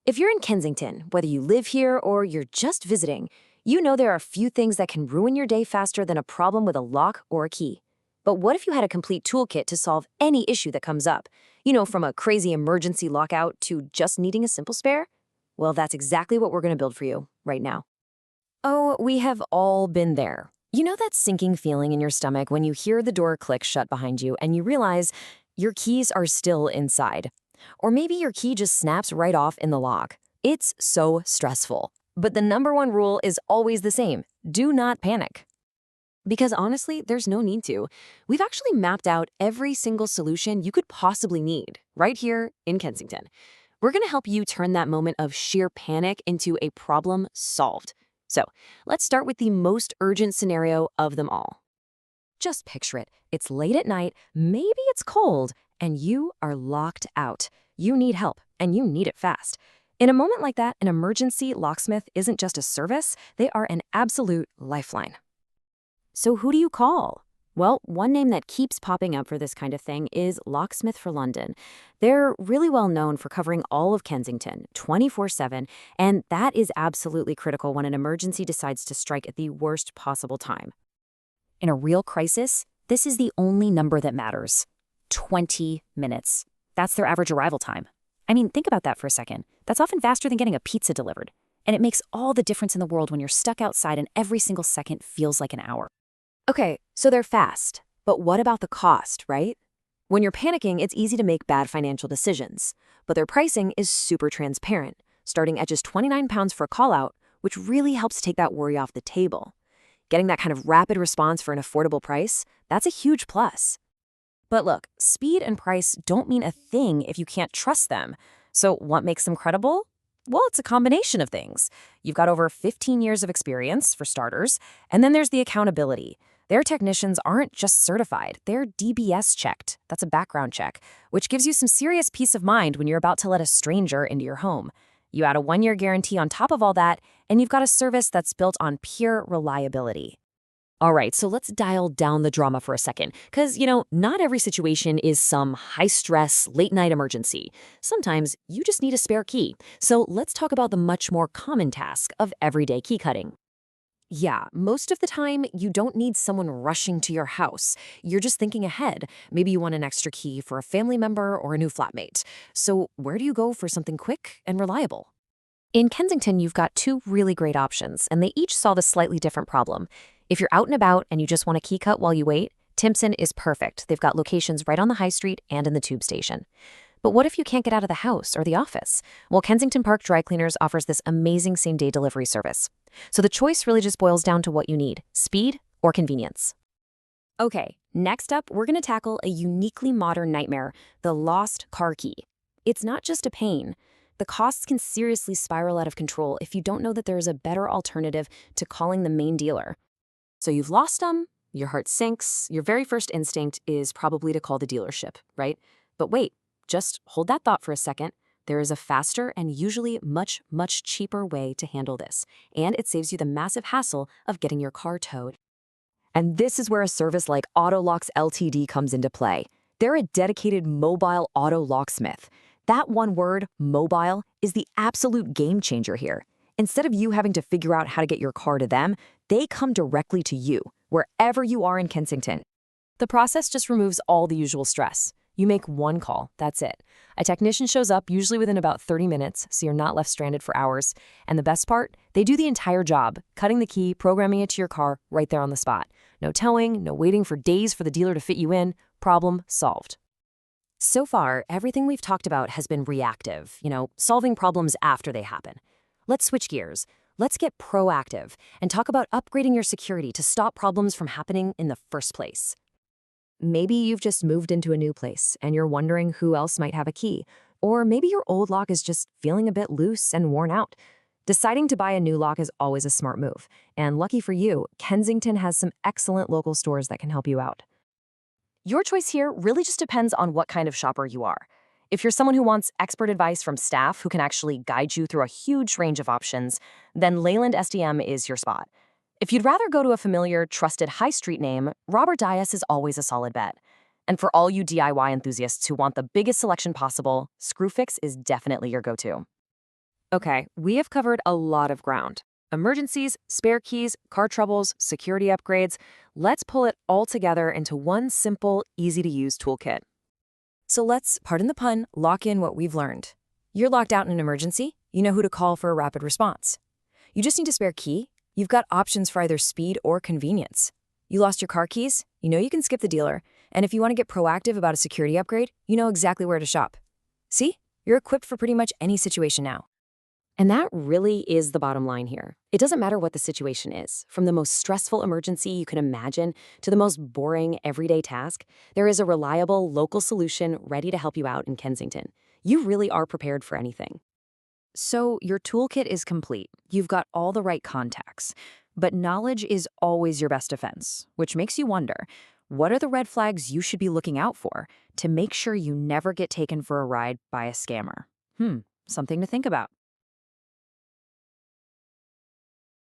If you're in Kensington, whether you live here or you're just visiting, you know there are a few things that can ruin your day faster than a problem with a lock or a key. But what if you had a complete toolkit to solve any issue that comes up? From a crazy emergency lockout to just needing a simple spare? Well, that's exactly what we're going to build for you right now. Oh, we have all been there. You know that sinking feeling in your stomach when you hear the door click shut behind you and you realize your keys are still inside? Or maybe your key just snaps right off in the lock. It's so stressful. But the number one rule is always the same. Do not panic. Because honestly, there's no need to. We've actually mapped out every single solution you could possibly need right here in Kensington. We're going to help you turn that moment of sheer panic into a problem solved. So let's start with the most urgent scenario of them all. Just picture it. It's late at night, maybe it's cold, and you are locked out. You need help, and you need it fast. In a moment like that, an emergency locksmith isn't just a service, they are an absolute lifeline. So who do you call? Well, one name that keeps popping up for this kind of thing is Locksmith for London. They're really well known for covering all of Kensington 24/7, and that is absolutely critical when an emergency decides to strike at the worst possible time. In a real crisis, this is the only number that matters. 20 minutes. That's their average arrival time. I mean, think about that for a second. That's often faster than getting a pizza delivered. And it makes all the difference in the world when you're stuck outside and every single second feels like an hour. Okay, so they're fast. But what about the cost, right? When you're panicking, it's easy to make bad financial decisions. But their pricing is super transparent, starting at just £29 for a call-out, which really helps take that worry off the table. Getting that kind of rapid response for an affordable price, that's a huge plus. But look, speed and price don't mean a thing if you can't trust them. So what makes them credible? Well, it's a combination of things. You've got over 15 years of experience, for starters, and then there's the accountability. Their technicians aren't just certified, they're DBS checked. That's a background check, which gives you some serious peace of mind when you're about to let a stranger into your home. You add a 1-year guarantee on top of all that, and you've got a service that's built on pure reliability. All right, so let's dial down the drama for a second, because, not every situation is some high-stress, late-night emergency. Sometimes you just need a spare key. So let's talk about the much more common task of everyday key cutting. Yeah, most of the time, you don't need someone rushing to your house. You're just thinking ahead. Maybe you want an extra key for a family member or a new flatmate. So where do you go for something quick and reliable? In Kensington, you've got two really great options, and they each solve a slightly different problem. If you're out and about and you just want a key cut while you wait, Timpson is perfect. They've got locations right on the high street and in the tube station. But what if you can't get out of the house or the office? Well, Kensington Park Dry Cleaners offers this amazing same-day delivery service. So the choice really just boils down to what you need, speed or convenience. Okay, next up, we're going to tackle a uniquely modern nightmare, the lost car key. It's not just a pain. The costs can seriously spiral out of control if you don't know that there is a better alternative to calling the main dealer. So you've lost them, your heart sinks, your very first instinct is probably to call the dealership, right? But wait, just hold that thought for a second. There is a faster and usually much, much cheaper way to handle this, and it saves you the massive hassle of getting your car towed. And this is where a service like Autolocks Ltd comes into play. They're a dedicated mobile auto locksmith. That one word, mobile, is the absolute game changer here. Instead of you having to figure out how to get your car to them, they come directly to you, wherever you are in Kensington. The process just removes all the usual stress. You make one call, that's it. A technician shows up usually within about 30 minutes, so you're not left stranded for hours. And the best part, they do the entire job, cutting the key, programming it to your car right there on the spot. No towing, no waiting for days for the dealer to fit you in. Problem solved. So far, everything we've talked about has been reactive, solving problems after they happen. Let's switch gears. Let's get proactive and talk about upgrading your security to stop problems from happening in the first place. Maybe you've just moved into a new place and you're wondering who else might have a key, or maybe your old lock is just feeling a bit loose and worn out. Deciding to buy a new lock is always a smart move, and lucky for you, Kensington has some excellent local stores that can help you out. Your choice here really just depends on what kind of shopper you are. If you're someone who wants expert advice from staff who can actually guide you through a huge range of options, then Leyland SDM is your spot. If you'd rather go to a familiar, trusted high street name, Robert Dias is always a solid bet. And for all you DIY enthusiasts who want the biggest selection possible, Screwfix is definitely your go-to. Okay, we have covered a lot of ground. Emergencies, spare keys, car troubles, security upgrades. Let's pull it all together into one simple, easy-to-use toolkit. So let's, pardon the pun, lock in what we've learned. You're locked out in an emergency, you know who to call for a rapid response. You just need a spare key, you've got options for either speed or convenience. You lost your car keys, you know you can skip the dealer, and if you want to get proactive about a security upgrade, you know exactly where to shop. See? You're equipped for pretty much any situation now. And that really is the bottom line here. It doesn't matter what the situation is. From the most stressful emergency you can imagine to the most boring everyday task, there is a reliable local solution ready to help you out in Kensington. You really are prepared for anything. So your toolkit is complete. You've got all the right contacts. But knowledge is always your best defense, which makes you wonder, what are the red flags you should be looking out for to make sure you never get taken for a ride by a scammer? Something to think about.